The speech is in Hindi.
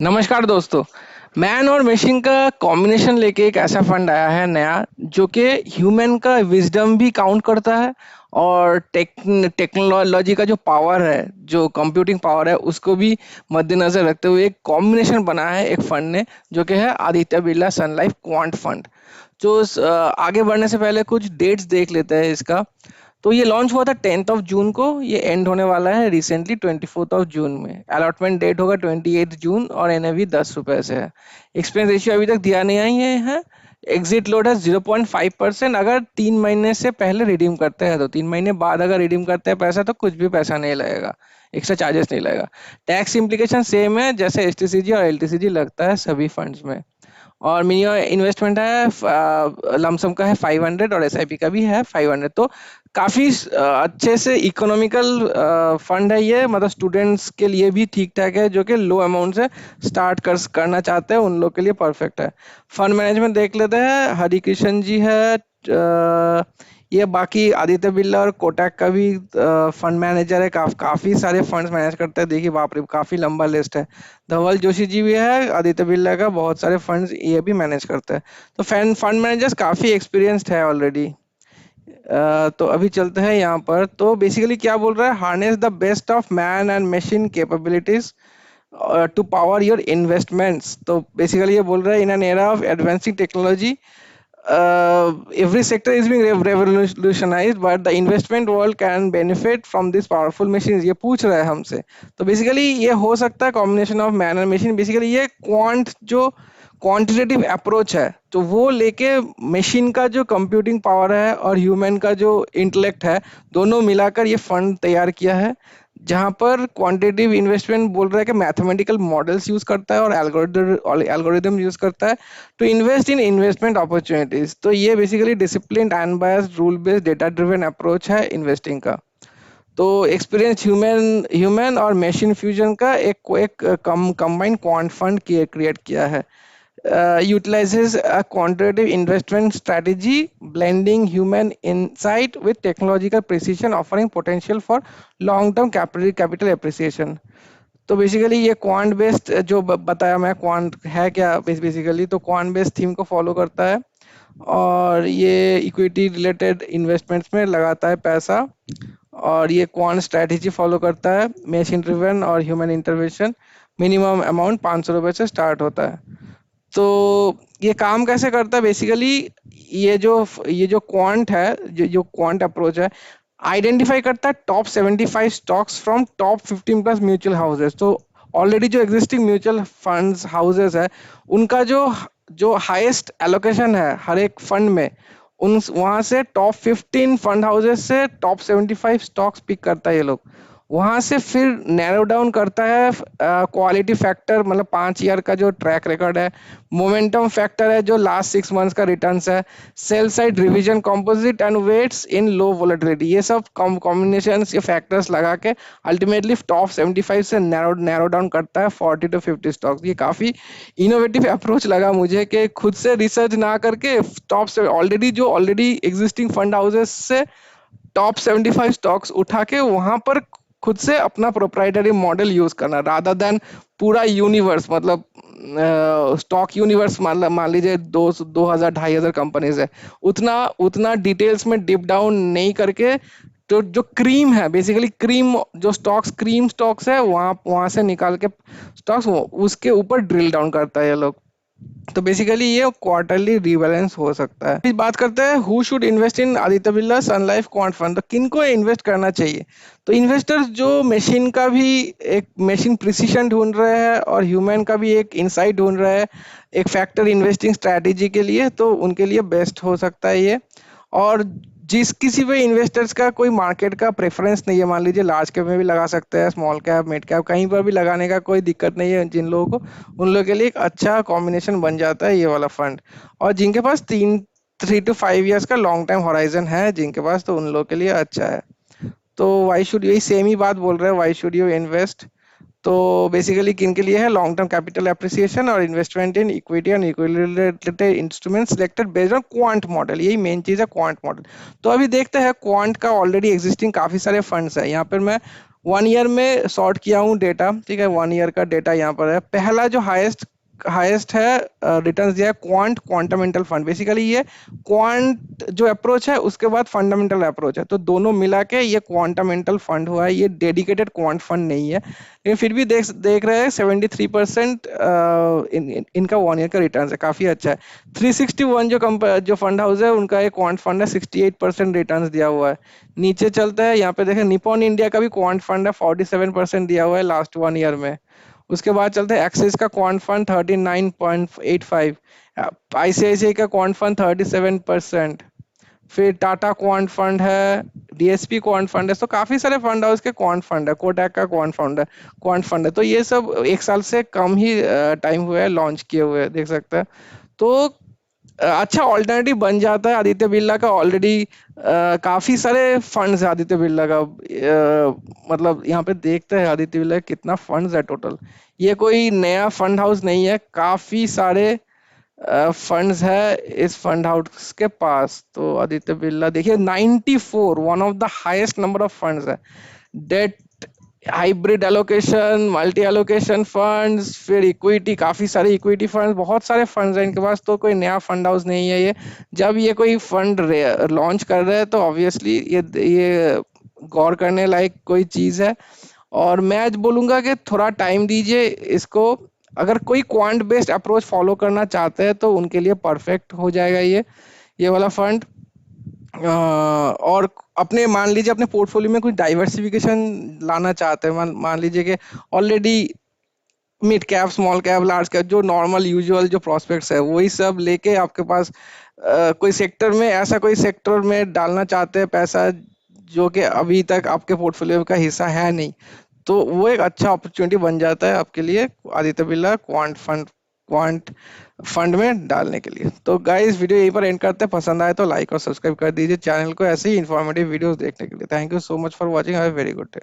नमस्कार दोस्तों। मैन और मशीन का कॉम्बिनेशन लेके एक ऐसा फंड आया है नया, जो कि ह्यूमन का विजडम भी काउंट करता है और टेक्नोलॉजी का जो पावर है, जो कंप्यूटिंग पावर है, उसको भी मद्देनजर रखते हुए एक कॉम्बिनेशन बना है एक फंड ने, जो कि है Aditya Birla sun life quant fund. आगे बढ़ने से पहले कुछ डेट्स देख लेते हैं इसका। तो ये लॉन्च हुआ था 10 जून को, ये एंड होने वाला है रिसेंटली 24 जून में। अलॉटमेंट डेट होगा 28 जून और एनएवी ₹10 से है। एक्सपेंस रेशियो अभी तक दिया नहीं है। एग्जिट लोड है 0.5%। अगर 3 महीने से पहले रिडीम करते हैं, तो 3 महीने बाद अगर रिडीम करते हैं पैसा, तो कुछ भी पैसा नहीं लगेगा, एक्स्ट्रा चार्जेस नहीं लगेगा। टैक्स इम्प्लीकेशन सेम है जैसे एसटीसीजी और एलटीसीजी लगता है सभी फंड्स में। और मिनिमम इन्वेस्टमेंट है लमसम का है 500 और एसआईपी का भी है 500। तो काफी अच्छे से इकोनॉमिकल फंड है ये, मतलब स्टूडेंट्स के लिए भी ठीक ठाक है, जो कि लो अमाउंट से स्टार्ट करना चाहते हैं उन लोग के लिए परफेक्ट है। फंड मैनेजमेंट देख लेते हैं। हरि कृष्ण जी है। ये बाकी आदित्य बिरला और कोटक का भी फंड मैनेजर है। काफी सारे फंड्स मैनेज करते हैं। देखिए बाप रे, काफी लंबा लिस्ट है। धवल जोशी जी भी है आदित्य बिरला का, बहुत सारे फंड्स ये भी मैनेज करते हैं। तो फंड मैनेजर्स काफी एक्सपीरियंस्ड है ऑलरेडी। तो अभी चलते हैं यहाँ पर। तो बेसिकली क्या बोल रहा है, harness the best of man and machine capabilities to power your investments. तो बेसिकली ये बोल रहा है, in an era of advancing technology every sector is being revolutionized, but the investment world can benefit from this powerful machines। ये पूछ रहा है हमसे। तो बेसिकली ये हो सकता है combination of man and machine. Basically ये क्वांट जो क्वांटिटेटिव अप्रोच है, तो वो लेके मशीन का जो कंप्यूटिंग पावर है और ह्यूमन का जो इंटेलेक्ट है, दोनों मिलाकर ये फंड तैयार किया है। जहां पर क्वांटिटेटिव इन्वेस्टमेंट बोल रहा है कि मैथमेटिकल मॉडल्स यूज करता है और एल्गोरिदम यूज करता है to invest in investment opportunities. तो ये basically discipline unbiased rule based data driven approach है इन्वेस्टिंग का। तो एक्सपीरियंस ह्यूमन ह्यूमन और मशीन फ्यूजन का एक कंबाइंड क्वांट फंड क्रिएट किया है। Utilizes a quantitative investment strategy, blending human insight with technological precision, offering potential for long-term capital appreciation। तो बेसिकली ये क्वांट बेस्ड जो बताया मैं, क्वांट है क्या बेसिकली, तो क्वांट बेस्ड थीम को फॉलो करता है और ये इक्विटी रिलेटेड इन्वेस्टमेंट्स में लगाता है पैसा। और ये क्वांट स्ट्रेटेजी फॉलो करता है मशीन ड्रिवन और ह्यूमन इंटरवेंशन। मिनिमम अमाउंट ₹500 से स्टार्ट होता है। तो ये काम कैसे करता है बेसिकली, ये जो क्वांट है, जो क्वांट अप्रोच है, आइडेंटिफाई करता है top 75 stocks from top 15 plus mutual houses. तो ऑलरेडी जो एग्जिस्टिंग म्यूचुअल फंड्स हाउसेस है, उनका जो जो हाईएस्ट एलोकेशन है हर एक फंड में, उन वहां से टॉप 15 फंड हाउसेस से टॉप 75 स्टॉक्स पिक करता है ये लोग। वहां से फिर नैरो डाउन करता है क्वालिटी फैक्टर, मतलब 5 ईयर का जो ट्रैक रिकॉर्ड है। मोमेंटम फैक्टर है जो लास्ट 6 मंथ्स का रिटर्न्स है। Sell side revision composite and weights in low volatility. ये सब कॉम्बिनेशन के फैक्टर्स लगा के अल्टीमेटली टॉप 75 से नैरो डाउन करता है 40 to 50 स्टॉक्स। ये काफी इनोवेटिव अप्रोच लगा मुझे, कि खुद से रिसर्च ना करके टॉप से ऑलरेडी एग्जिस्टिंग फंड हाउसेस से टॉप 75 स्टॉक्स उठा के वहां पर खुद से अपना प्रोप्राइटरी मॉडल यूज करना, रादर देन पूरा यूनिवर्स, मतलब स्टॉक यूनिवर्स मान लीजिए 2000 2500 कंपनीज है, उतना उतना डिटेल्स में डिप डाउन नहीं करके, तो जो क्रीम है बेसिकली, क्रीम जो स्टॉक्स क्रीम स्टॉक्स है, वहां वहां से निकाल के स्टॉक्स उसके ऊपर ड्रिल डाउन करता है ये लोग। तो बेसिकली ये क्वार्टरली रीबैलेंस हो सकता है। इस बात करते हैं who should invest in Aditya Birla sun life quant fund. तो किन को इन्वेस्ट करना चाहिए? तो इन्वेस्टर्स जो मशीन का भी एक मशीन प्रिसिशन ढूंढ रहे हैं और ह्यूमन का भी एक इंसाइट ढूंढ रहे हैं एक फैक्टर इन्वेस्टिंग स्ट्रैटेजी के लिए, तो उनके लिए बेस्ट हो सकता है ये। और जिस किसी भी इन्वेस्टर्स का कोई मार्केट का प्रेफरेंस नहीं है, मान लीजिए लार्ज कैप में भी लगा सकते हैं, स्मॉल कैप मिड कैप कहीं पर भी लगाने का कोई दिक्कत नहीं है जिन लोगों को, उन लोगों के लिए एक अच्छा कॉम्बिनेशन बन जाता है ये वाला फंड। और जिनके पास 3 to 5 years का लॉन्ग टाइम होराइजन है जिनके पास, तो उन लोगों के लिए अच्छा है। तो वाई शुड, यही सेम ही बात बोल रहे हैं, वाई शुड यू इन्वेस्ट। तो बेसिकली किन के लिए है, लॉन्ग टर्म कैपिटल एप्रिसिएशन और investment in equity and equity related instrument selected based on quant model. यही मेन चीज है, क्वांट मॉडल। तो अभी देखते हैं क्वांट का ऑलरेडी एग्जिस्टिंग काफी सारे फंड्स है। यहाँ पर मैं वन ईयर में सॉर्ट किया हूँ डेटा, ठीक है, वन ईयर का डेटा यहाँ पर है। पहला जो हाईएस्ट हाईएस्ट है रिटर्न्स दिया है क्वांट क्वांटामेंटल फंड। बेसिकली ये क्वांट जो अप्रोच है उसके बाद फंडामेंटल अप्रोच है, तो दोनों मिला के ये क्वांटामेंटल फंड हुआ है। ये डेडिकेटेड क्वांट फंड नहीं है, लेकिन फिर भी देख देख रहे हैं 73% इनका वन ईयर का रिटर्न है, काफी अच्छा है। 361 जो फंड हाउस है उनका एक क्वांट फंड है, 68% रिटर्न दिया हुआ है। नीचे चलता है, यहाँ पे देखें निपॉन इंडिया का भी क्वांट फंड है, 47% दिया हुआ है लास्ट वन ईयर में। उसके बाद चलते हैं एक्सिस का क्वांट फंड 39.85, आईसीआईसीआई का क्वांट फंड 37%, फिर टाटा क्वांट फंड है, डीएसपी क्वांट फंड है। तो काफी सारे फंड हाउस के क्वांट फंड है, कोटक का क्वांट फंड है। तो ये सब एक साल से कम ही टाइम हुआ है लॉन्च किए हुए, देख सकते हैं। तो अच्छा ऑल्टरनेटिव बन जाता है। आदित्य बिरला का ऑलरेडी काफी सारे फंड्स है आदित्य बिरला का, मतलब यहाँ पे देखते हैं आदित्य बिरला के कितना फंड्स है टोटल। ये कोई नया फंड हाउस नहीं है, काफी सारे फंड्स है इस फंड हाउस के पास। तो आदित्य बिरला देखिए 94, one of the highest number of funds है। Debt, hybrid allocation, multi allocation funds, फिर इक्विटी, काफी सारे इक्विटी फंड्स, बहुत सारे फंड्स हैं इनके पास। तो कोई नया फंड हाउस नहीं है ये। जब ये कोई फंड लॉन्च कर रहे हैं तो ऑब्वियसली ये गौर करने लायक कोई चीज है। और मैं आज बोलूंगा कि थोड़ा टाइम दीजिए इसको। अगर कोई क्वांट बेस्ड अप्रोच फॉलो करना चाहते हैं तो उनके लिए परफेक्ट हो जाएगा ये वाला फंड। और अपने मान लीजिए अपने पोर्टफोलियो में कुछ डाइवर्सिफिकेशन लाना चाहते हैं, मान लीजिए कि already mid cap, small cap, large cap, जो नॉर्मल यूजुअल जो प्रोस्पेक्ट्स है वही सब लेके आपके पास कोई सेक्टर में, ऐसा कोई सेक्टर में डालना चाहते हैं पैसा जो कि अभी तक आपके पोर्टफोलियो का हिस्सा है नहीं, तो वो एक अच्छा अपॉर्चुनिटी बन जाता है आपके लिए आदित्य बिरला क्वांट फंड में डालने के लिए। तो गाइस वीडियो यहीं पर एंड करते हैं। पसंद आए तो लाइक और सब्सक्राइब कर दीजिए चैनल को ऐसे ही इंफॉर्मेटिव वीडियोस देखने के लिए। Thank you so much for watching, have a very good day.